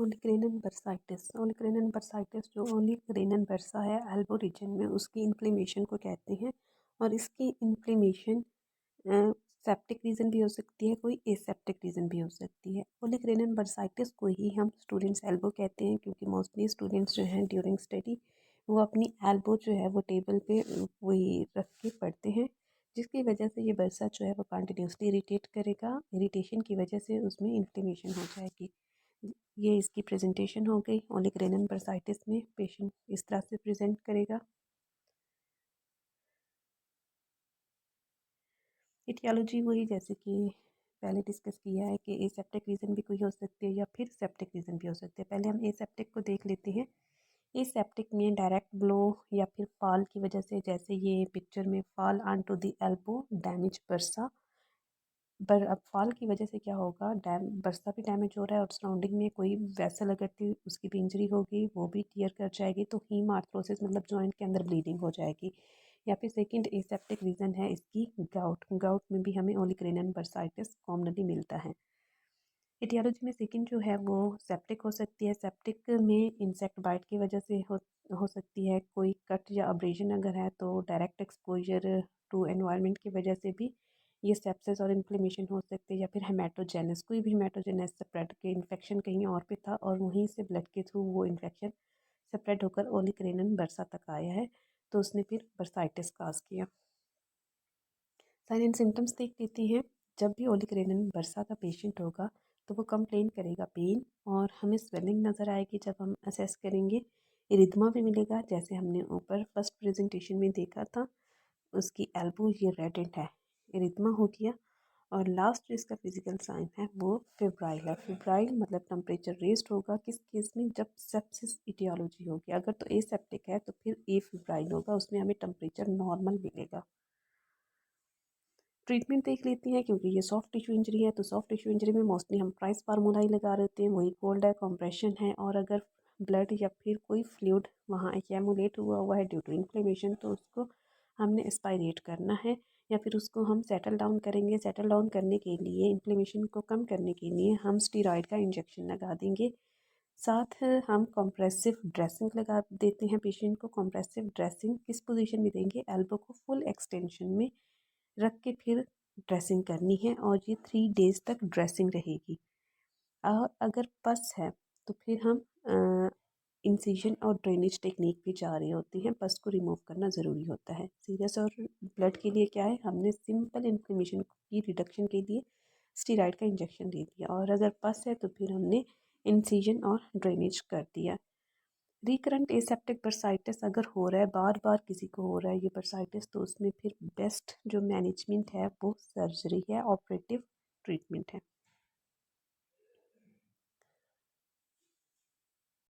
ओलिक्रेनन bursitis जो ओलिक्रेनन bursa है elbow reason में, उसकी इन्फ्लेमेशन को कहते हैं। और इसकी इन्फ्लेमेशन सेप्टिक रीज़न भी हो सकती है, कोई एसेप्टिक रीज़न भी हो सकती है। ओलिक्रेनन बर्साइटिस को ही हम स्टूडेंट्स एल्बो कहते हैं, क्योंकि मोस्टली स्टूडेंट्स जो हैं ड्यूरिंग स्टडी वो अपनी एल्बो जो है वो टेबल पे वही रख के पढ़ते हैं, जिसकी वजह से ये बर्सा जो है वो कंटिन्यूसली इरिटेट करेगा। इरिटेशन की वजह से उसमें इन्फ्लेमेशन हो जाएगी। ये इसकी प्रेजेंटेशन हो गई। ओलिक्रेनन बर्साइटिस में पेशेंट इस तरह से प्रेजेंट करेगा। इटियोलॉजी वही जैसे कि पहले डिस्कस किया है कि एसेप्टिक रीज़न भी कोई हो सकती है या फिर सेप्टिक रीज़न भी हो सकते हैं। पहले हम एसेप्टिक को देख लेते हैं। एसेप्टिक में डायरेक्ट ब्लो या फिर फॉल की वजह से, जैसे ये पिक्चर में fall on to the elbow damage bursa. पर अब फॉल की वजह से क्या होगा, बर्सा भी डैमेज हो रहा है और सराउंडिंग में कोई वैसल अगर थी उसकी भी इंजरी होगी, वो भी टीयर कर जाएगी, तो हीम आर्थरोसिस मतलब जॉइंट के अंदर ब्लीडिंग हो जाएगी। या फिर सेकंड एसेप्टिक रीज़न है इसकी गाउट में भी हमें ओलिक्रेनन बर्साइटिस कॉमनली मिलता है। एटियोलॉजी में सेकंड जो है वो सेप्टिक हो सकती है। सेप्टिक में इंसेक्ट बाइट की वजह से हो सकती है। कोई कट या अब्रेजन अगर है तो डायरेक्ट एक्सपोजर टू एनवायरनमेंट की वजह से भी ये सेप्सिस और इन्फ्लेमेशन हो सकती है। या फिर हेमाटोजेनस, कोई भी हेमाटोजेनस स्प्रेड के इन्फेक्शन कहीं और पे था और वहीं से ब्लड के थ्रू वो इन्फेक्शन स्प्रेड होकर ओलिक्रेनन बर्सा तक आया है, तो उसने फिर बर्साइटिस काज किया। साइन एंड सिम्टम्स देख लेते हैं। जब भी ओलिक्रेनन बर्सा का पेशेंट होगा तो वो कंप्लेन करेगा पेन, और हमें स्वेलिंग नज़र आएगी जब हम असेस करेंगे। इरिथमा भी मिलेगा, जैसे हमने ऊपर फर्स्ट प्रेजेंटेशन में देखा था, उसकी एल्बो ये रेडेंट है, इरिथमा हो गया। और लास्ट जो इसका फिजिकल साइन है वो फेब्राइल है। फेब्राइल मतलब टेम्परेचर रेस्ड होगा किस केस में, जब सेप्सिस इटियोलॉजी होगी। अगर तो एसेप्टिक है तो फिर ए फेब्राइल होगा, उसमें हमें टेम्परेचर नॉर्मल मिलेगा। ट्रीटमेंट देख लेते हैं, क्योंकि ये सॉफ्ट टिश्यू इंजरी है तो सॉफ्ट टिश्यू इंजरी में मोस्टली हम प्राइस फार्मूला ही लगा देते हैं, वही कोल्ड है, कंप्रेशन है। और अगर ब्लड या फिर कोई फ्लूइड वहाँ एक्यूमुलेट हुआ है ड्यू टू इन्फ्लेमेशन, तो उसको हमने एस्पायरेट करना है या फिर उसको हम सेटल डाउन करेंगे। सेटल डाउन करने के लिए, इन्फ्लेमेशन को कम करने के लिए हम स्टीरॉयड का इंजेक्शन लगा देंगे। साथ हम कॉम्प्रेसिव ड्रेसिंग लगा देते हैं पेशेंट को। कॉम्प्रेसिव ड्रेसिंग किस पोजीशन में देंगे, एल्बो को फुल एक्सटेंशन में रख के फिर ड्रेसिंग करनी है, और ये 3 डेज़ तक ड्रेसिंग रहेगी। और अगर पस है तो फिर हम इंसिजन और ड्रेनेज टेक्निक भी जा रही होती हैं। पस को रिमूव करना ज़रूरी होता है। सीरियस और ब्लड के लिए क्या है, हमने सिंपल इन्फ्लेमेशन की रिडक्शन के लिए स्टीरॉयड का इंजेक्शन दे दिया, और अगर पस है तो फिर हमने इंसिजन और ड्रेनेज कर दिया। रिकरेंट एसेप्टिक बर्साइटिस अगर हो रहा है, बार बार किसी को हो रहा है ये बर्साइटिस, तो उसमें फिर बेस्ट जो मैनेजमेंट है वो सर्जरी है, ऑपरेटिव ट्रीटमेंट है।